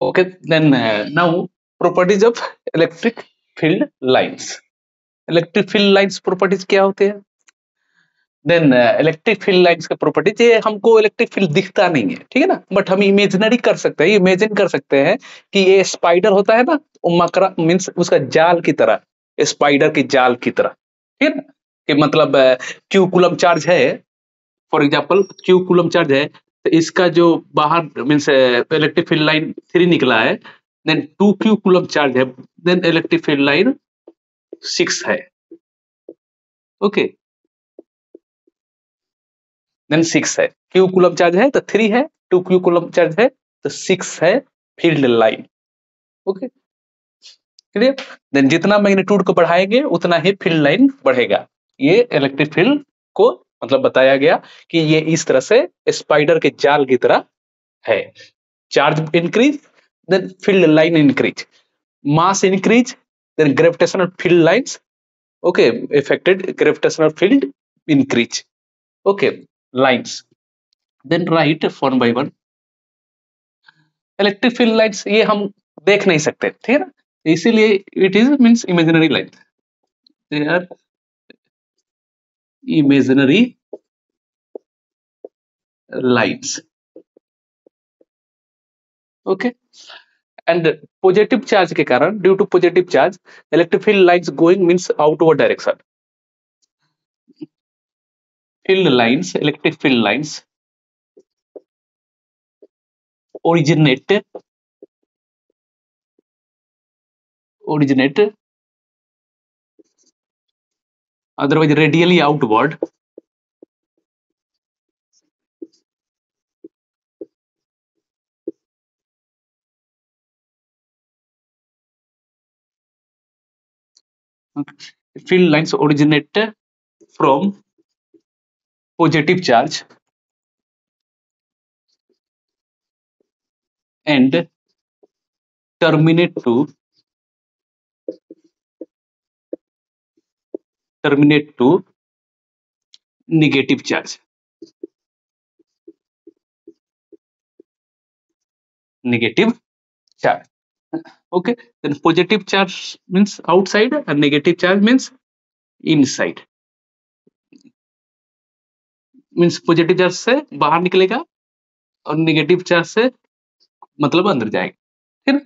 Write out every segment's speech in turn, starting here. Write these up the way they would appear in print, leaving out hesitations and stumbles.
Okay, then now properties of electric field lines. Electric field lines properties क्या होते हैं? Then electric field lines का properties, ये हमको इलेक्ट्रिक फील्ड दिखता नहीं है, ठीक है ना, बट हम इमेजिनरी कर सकते हैं, इमेजिन कर सकते हैं कि ये स्पाइडर होता है ना, वो मकरा मीन्स उसका जाल की तरह, स्पाइडर के जाल की तरह, ठीक है ना, कि मतलब क्यू कूलम चार्ज है, for example Q coulomb charge है, तो इसका जो बाहर मीन्स इलेक्ट्रिक फील्ड लाइन 3 निकला है, देन 2 क्यू कूलम चार्ज है, देन इलेक्ट्रिक फील्ड लाइन 6 है। ओके, देन 6 है, क्यू कूलम चार्ज है तो 3 है, 2 क्यू कूलम चार्ज है तो 6 है field line. Okay, clear? Then जितना मैग्नीट्यूड को बढ़ाएंगे उतना ही फील्ड लाइन बढ़ेगा। ये इलेक्ट्रिक फील्ड को मतलब बताया गया कि ये इस तरह से स्पाइडर के जाल की तरह है। Charge increase, then field line increase, mass increase, then gravitational field lines, okay, affected gravitational field increase, okay, lines, then write one by one electric field lines, ये हम देख नहीं सकते, ठीक है ना, इसीलिए it is means imaginary line, they are imaginary lines, okay, and positive charge के कारण, due to positive charge electric field lines going means outward direction, field lines, electric field lines originate otherwise radially outward, field lines originate from positive charge and terminate to negative charge, okay, then positive charge means outside and negative charge means inside, means positive charge से बाहर निकलेगा और negative charge से मतलब अंदर जाएगा, ठीक है,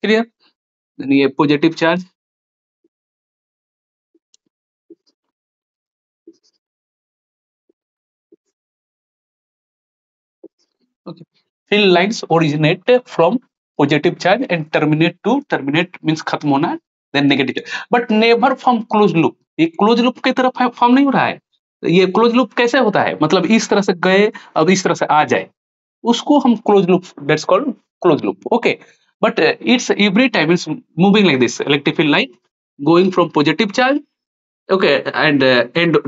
क्लियर? ये positive charge, okay, field lines originate from positive charge and terminate means खत्म होना, then negative, but never from closed loop, ये क्लोज लूप की तरफ फॉर्म नहीं हो रहा है, ये क्लोज लूप कैसे होता है, मतलब इस तरह से गए अब इस तरह से आ जाए, उसको हम close loop, that's called close loop, okay, but it's every time it's moving like this, electric field line going from positive charge, okay, and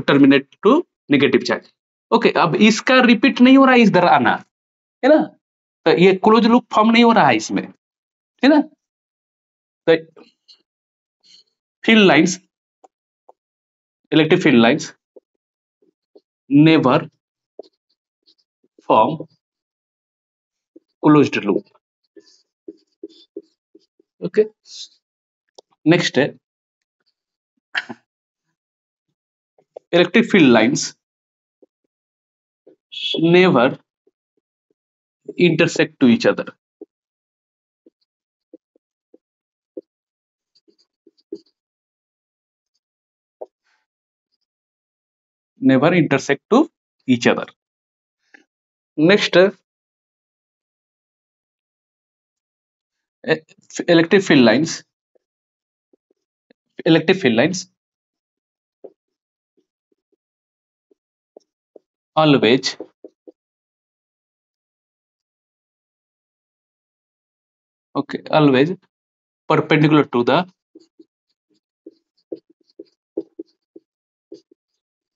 terminate to negative charge, okay, अब इसका रिपीट नहीं हो रहा है इस तरह आना, है ना, तो ये क्लोज लूप फॉर्म नहीं हो रहा है इसमें, है ना, तो field lines, electric field lines never form closed loop, okay, next electric field lines never intersect to each other, never intersect to each other, next electric field lines always always perpendicular to the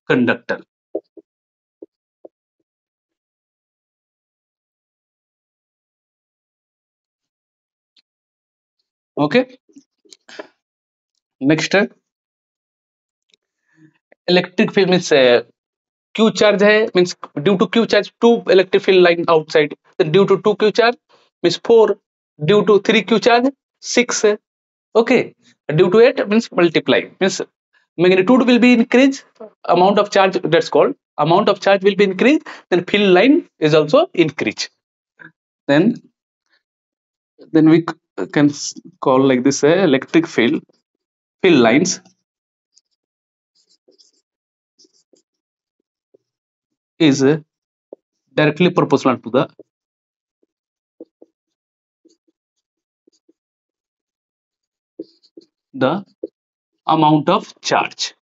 conductor, okay, next electric field means q charge है, means due to q charge 2 electric field line outside, then due to 2 q charge means 4, due to 3q charge 6, okay, due to 8 means multiply, means magnitude will be increased, amount of charge, that's called amount of charge will be increased, then field line is also increased. Then we can call like this, electric field lines is directly proportional to the amount of charge.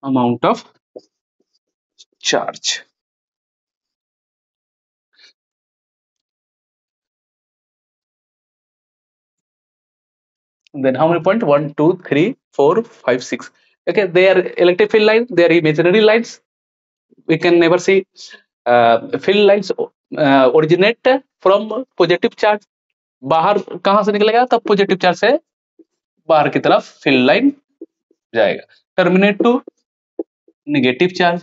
Amount of charge. Then how many point? 1, 2, 3, 4, 5, 6. Okay, they are electric field lines, they are imaginary lines. We can never see field lines originate from positive charge. बाहर कहां से निकलेगा? तब positive charge से बाहर की तरफ field line जाएगा. Terminate to negative charge.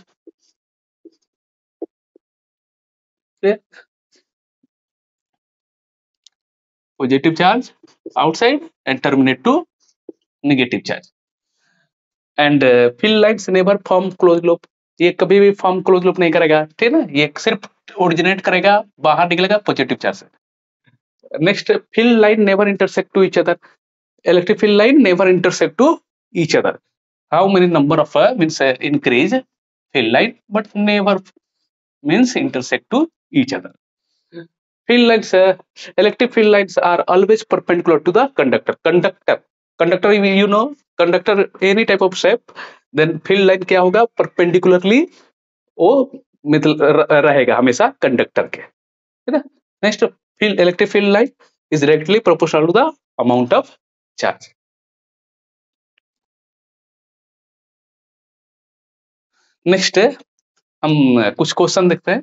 Positive charge outside and terminate to negative charge. And field lines never form close loop. ये कभी भी फॉर्म क्लोज लूप नहीं करेगा, ठीक है ना. ये सिर्फ ओरिजिनेट करेगा, बाहर निकलेगा पॉजिटिव चार्ज से. Next, field line never intersect to each other. electric field line never intersect to each other. How many number of means increase field line, but never means intersect to each other. Field lines, electric field lines are always perpendicular to the conductor you know, conductor any type of shape, then field line क्या होगा? perpendicularly वो मतलब रहेगा हमेशा conductor के, है ना. Next, electric field line is directly proportional to the amount of charge. Next हम कुछ क्वेश्चन देखते हैं.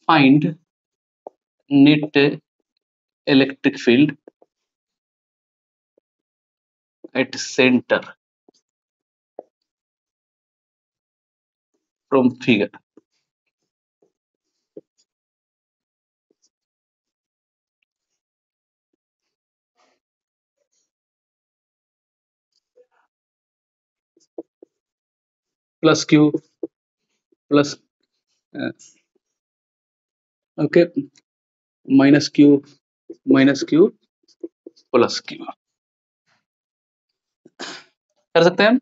Find net electric field at center from figure. Plus q plus okay, minus q plus q कर सकते हैं.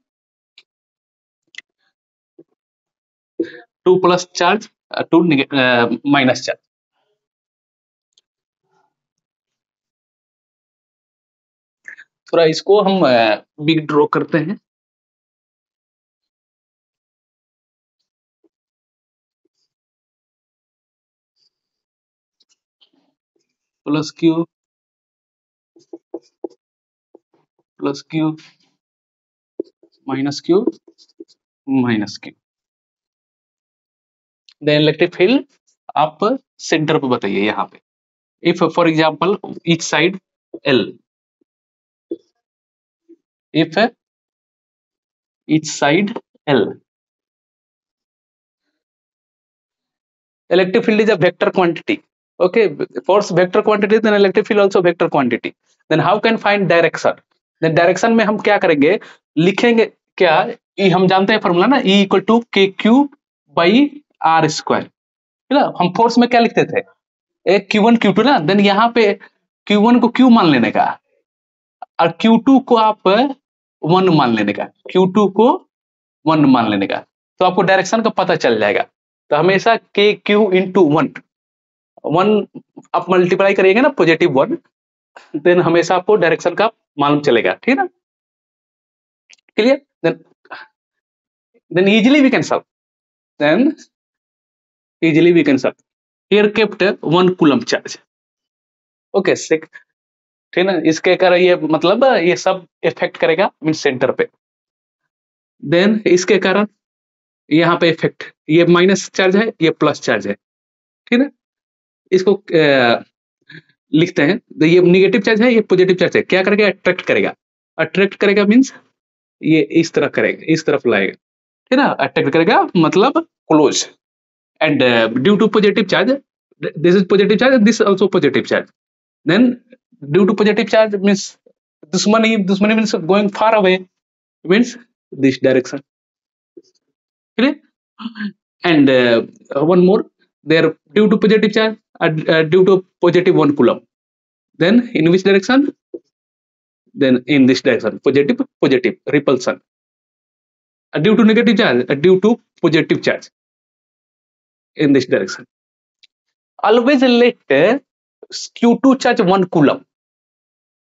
2 प्लस चार्ज 2 माइनस चार्ज. थोड़ा इसको हम बिग ड्रॉ करते हैं. Plus q minus q minus q. Then electric field आप centre पे बताइए यहाँ पे. If for example each side L, if each side L, electric field is a vector quantity. Okay, force vector quantity, then electric field also vector quantity. Then how can find direction? Then direction में हम क्या करेंगे? लिखेंगे क्या? E हम जानते हैं formula ना, E इक्वल टू के क्यू बाई आर स्क्वायर, है ना. हम फोर्स में क्या लिखते थे? एक Q1 Q2 ना. देन यहाँ पे Q1 को Q मान लेने का और Q2 को आप 1 मान लेने का, Q2 को 1 मान लेने का, तो आपको डायरेक्शन का पता चल जाएगा. तो हमेशा के क्यू इंटू 1 आप मल्टीप्लाई करिएगा ना पॉजिटिव 1, देन हमेशा आपको डायरेक्शन का मालूम चलेगा, ठीक है ना. Clear? Then easily we can solve. here kept 1 coulomb charge. Okay ठीक है ना, इसके कारण ये मतलब ये सब इफेक्ट करेगा मीन सेंटर पे। देन इसके कारण यहाँ पे इफेक्ट, ये माइनस चार्ज है, ये प्लस चार्ज है, ठीक है। इसको लिखते हैं, तो ये निगेटिव चार्ज है, ये पॉजिटिव चार्ज है, क्या करेगा, अट्रैक्ट करेगा। अट्रैक्ट करेगा मीन्स ये इस तरह करेगा, इस तरफ लाएगा, ठीक है ना। अट्रैक्ट करेगा मतलब close, and due to positive charge, this is positive charge, this also positive charge, then due to positive charge means दुश्मनी means going far away, means this direction, ठीक है। And one more, there due to positive charge, due to positive 1 coulomb, then in which direction, then in this direction, positive repulsion. Due to negative charge, due to positive charge in this direction. Always let q2 charge 1 coulomb.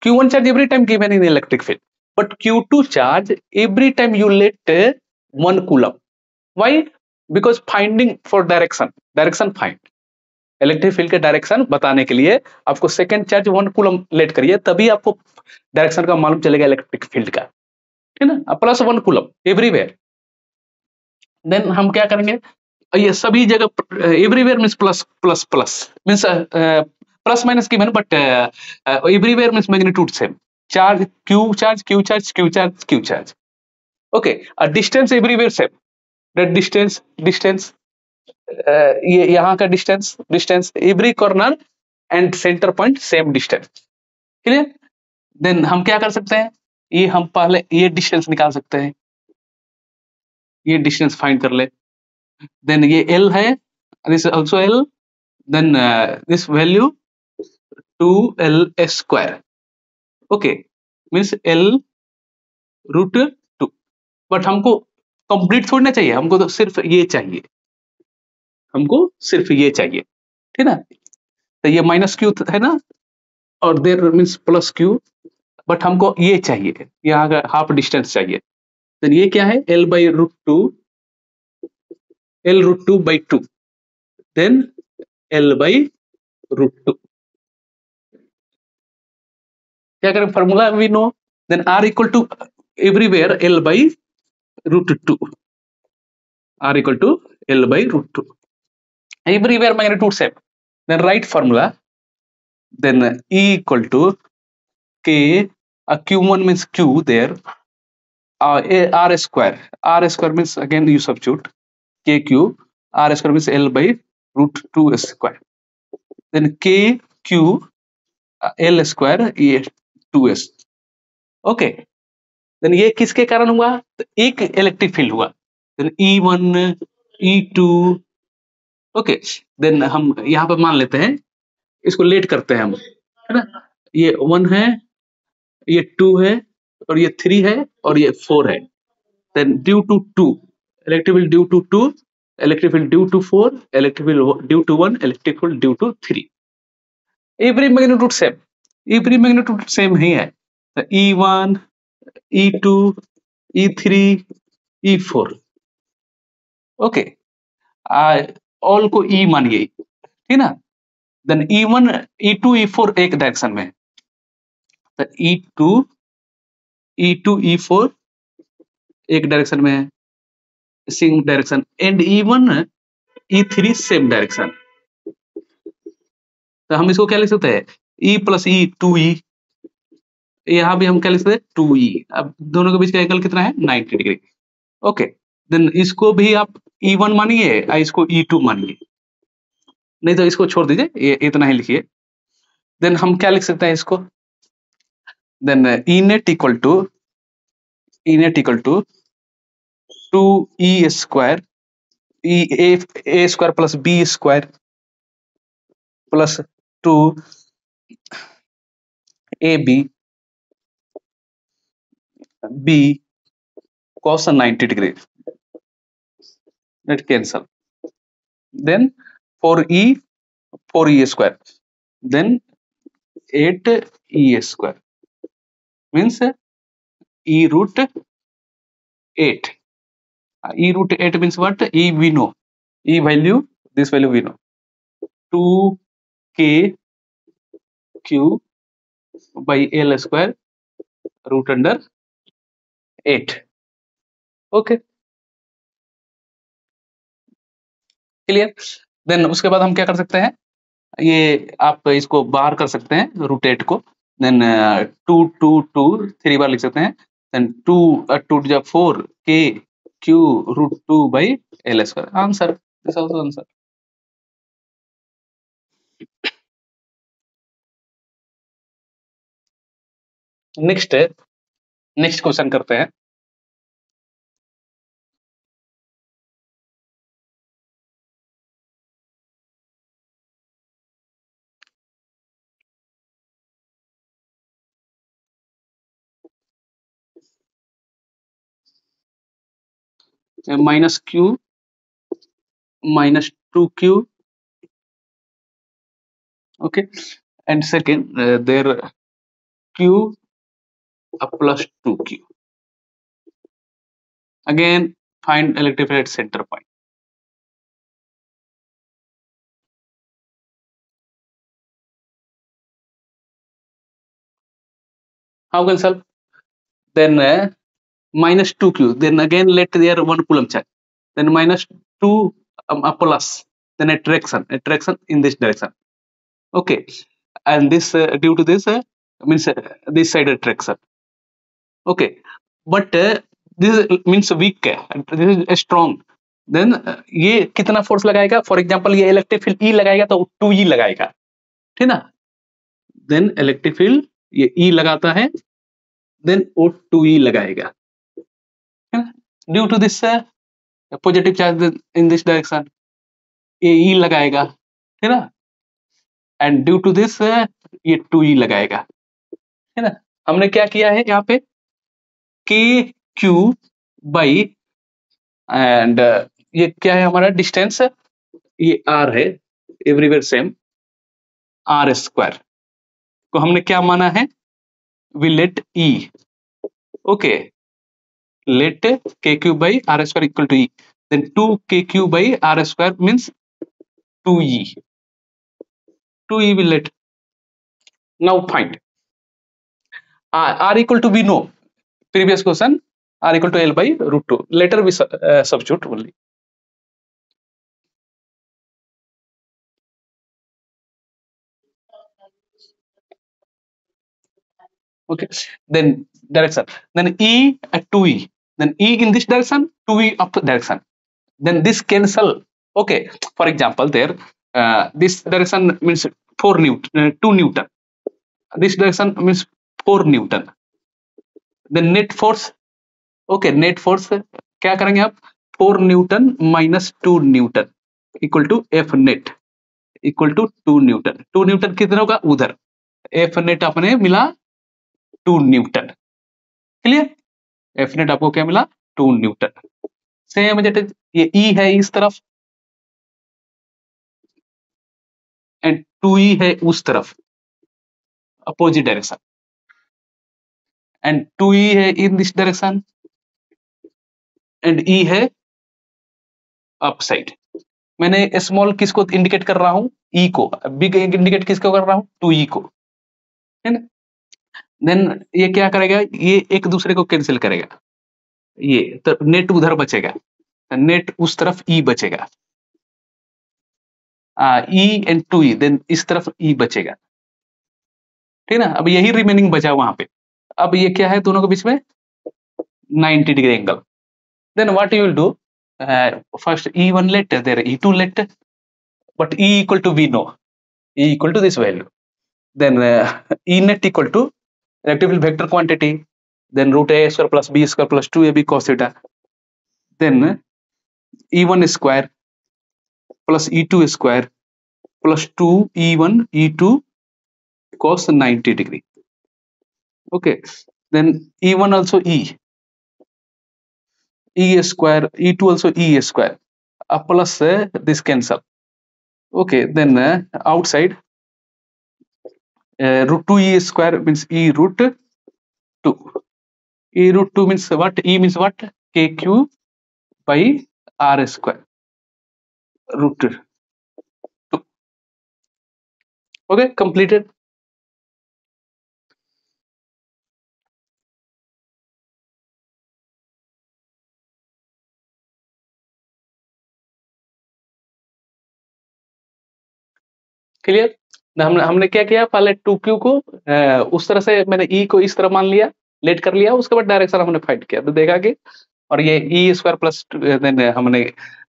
q1 charge every time given in electric field, but q2 charge every time you let 1 coulomb. Why? Because finding for direction find, electric field के direction बताने के लिए आपको second charge 1 coulomb late करिए, तभी आपको direction का मालूम चलेगा इलेक्ट्रिक फील्ड का, ठीक है ना। Plus 1 coulomb everywhere. देन हम क्या करेंगे, ये सभी जगह everywhere means plus plus plus means plus minus given, but everywhere means magnitude same, charge Q charge Q charge Q charge Q charge, okay. Distance everywhere same, that distance ये यहाँ का distance every corner and centre point same distance, clear. Then हम क्या कर सकते हैं, ये हम पहले ये डिस्टेंस निकाल सकते हैं, ये डिस्टेंस फाइंड कर ले। देन ये L है, this also L, then this value 2L square, okay, means L root 2। But हमको कंप्लीट थोड़ी ना चाहिए, हमको तो सिर्फ ये चाहिए, हमको सिर्फ ये चाहिए, ठीक है ना। तो ये माइनस क्यू है ना, और देर मीन्स प्लस क्यू, बट हमको ये चाहिए, यहाँ का हाफ डिस्टेंस चाहिए। तो ये क्या है, L by root two, L root two by 2, then L by root 2। क्या करें, formula we know, then R equal to everywhere L by root 2, R equal to L by root 2, everywhere magnitude same, then write formula, then E equal to K, Q1 means Q there, R square means again you substitute KQ, R square means L by root 2 square, then KQ L square ये 2s, okay. Then ये किसके कारण हुआ, तो एक electric field हुआ, then E1 E2, okay. Then हम यहाँ पर मान लेते हैं, इसको लेट करते हैं हम, है ना। ये 1 है, ये 2 है, और ये 3 है, और ये 4 है। Then due to 2 electric field, due to 2 electric field, due to 4 electric field, due to 1 electric field, due to 3। Every magnitude same, every magnitude same ही है, तो E1 E2 E3 E4, okay. All को E मानिए, ठीक ना। Then E1 E2 E4 एक direction में है, तो E2 E4 एक डायरेक्शन में है, same direction, and E1 E3 same direction. तो हम इसको क्या लिख सकते हैं, E प्लस E 2E, यहाँ भी हम क्या लिख सकते हैं 2E। अब दोनों के बीच का एंगल कितना है, 90 डिग्री, ओके। देन इसको भी आप E1 मानिए, इसको E2 मानिए, नहीं तो इसको छोड़ दीजिए, ये इतना ही लिखिए। देन हम क्या लिख सकते हैं इसको, then E net equal to 2E square, A square plus B square plus 2AB B cos 90 degree, let cancel. Then 4E square, then 8E square means E root 8, E root 8 means what, E we know, E value, this value we know, 2kq/l² √8. Okay, clear. Then उसके बाद हम क्या कर सकते हैं, ये आप इसको बाहर कर सकते हैं √8 को। देन 2 3 बार लिख सकते हैं। Then 2 2 4 kq√2/l²। Answer, this also answer. Next next question करते हैं। -q -2q, okay, and second there q plus 2q. Again, find electrified center point. How can solve? Then -2q, then again let there 1 coulomb charge, then -2 plus, then attraction in this direction. Okay, and this due to this means this side attraction. Okay, but this means weak है, this is strong. Then ये कितना force लगाएगा, for example ये electric field E लगाएगा तो 2E लगाएगा, ठीक ना। देन इलेक्ट्रिक फील्ड ये E लगाता है, देन वो 2E लगाएगा, due to this positive charge in this direction, ये E लगाएगा, है ना, एंड ड्यू टू दिस ये 2E लगाएगा, है ना। हमने क्या किया है यहाँ पे, के क्यू बाई, एंड ये क्या है हमारा डिस्टेंस, ये R है, एवरीवेयर सेम R² को हमने क्या माना है, we let E, okay, let kq/r² equal to E, then 2kq/r² means 2E. 2E will let. Now find R equal to, we know previous question, R equal to L/√2. Later we substitute only. Okay, then direction, then E at 2E, then E in this direction, 2E up direction, then this cancel. Okay, for example there this direction means 4 Newton, 2 Newton, this direction means 4 Newton, then net force, okay, net force क्या करेंगे आप, 4 newton minus 2 newton equal to F net equal to 2 newton. 2 newton कितना होगा उधर, F net अपने मिला 2 Newton, clear. F net आपको क्या मिला, 2 न्यूटन। सेम ये ई है इस तरफ एंड 2E है उस तरफ, अपोजिट डायरेक्शन, एंड 2E है इन दिस डायरेक्शन एंड E है अप साइड। मैंने स्मॉल किसको इंडिकेट कर रहा हूं, E को, बिग इंडिकेट किसको कर रहा हूं, 2E को, है ना। देन ये क्या करेगा, ये एक दूसरे को कैंसिल करेगा, ये तो नेट उधर बचेगा, नेट उस तरफ E बचेगा, E एंड 2E, देन इस तरफ E बचेगा, ठीक ना। अब यही रिमेनिंग बचा वहां पे। अब ये क्या है दोनों के बीच में 90 degree angle. Then what you will do, first E1 let, there E2 let, but E equal to, we know E equal to this value, then E net equal to electric field vector quantity, then √a² plus b² plus 2ab cos theta, then E1 square plus E2 square plus 2E1 E2 cos 90 degree, okay, then E1 also E square, E2 also E square, plus this cancel, okay, then outside √2E square means E√2, E√2 means what, E means what, kq/r² √2, okay, completed. Clear. हमने क्या किया, पहले 2q को उस तरह से मैंने e को इस तरह मान लिया, लेट कर लिया, उसके बाद डायरेक्शन हमने फाइंड किया तो देखा कि, और ये e स्क्वायर प्लस देन हमने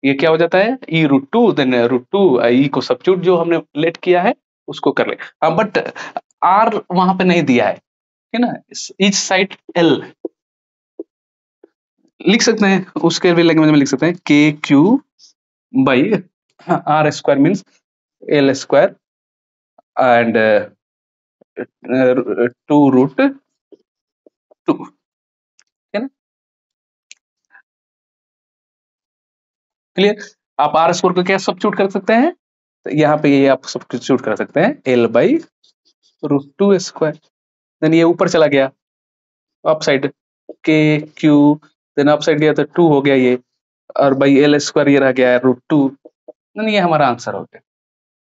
ये क्या हो जाता है e√2, देन √2 e को सब्स्टिट्यूट जो हमने लेट किया है उसको कर ले। हाँ, बट r वहां पे नहीं दिया है ना, ईच साइड l लिख सकते हैं, उसके भी लैंग्वेज में लिख सकते हैं K Q by R square means L square and 2√2, है ना। क्लियर। आप आर स्क्वायर को क्या सब्स्टिट्यूट कर सकते हैं, तो यहाँ पे ये आप सब्स्टिट्यूट कर सकते हैं एल बाई √2 स्क्वायर, देन ये ऊपर चला गया अप साइड के क्यू, देन अप साइड गया तो 2 हो गया ये, और बाई एल स्क्वायर ये रह गया √2, देन ये हमारा आंसर हो गया।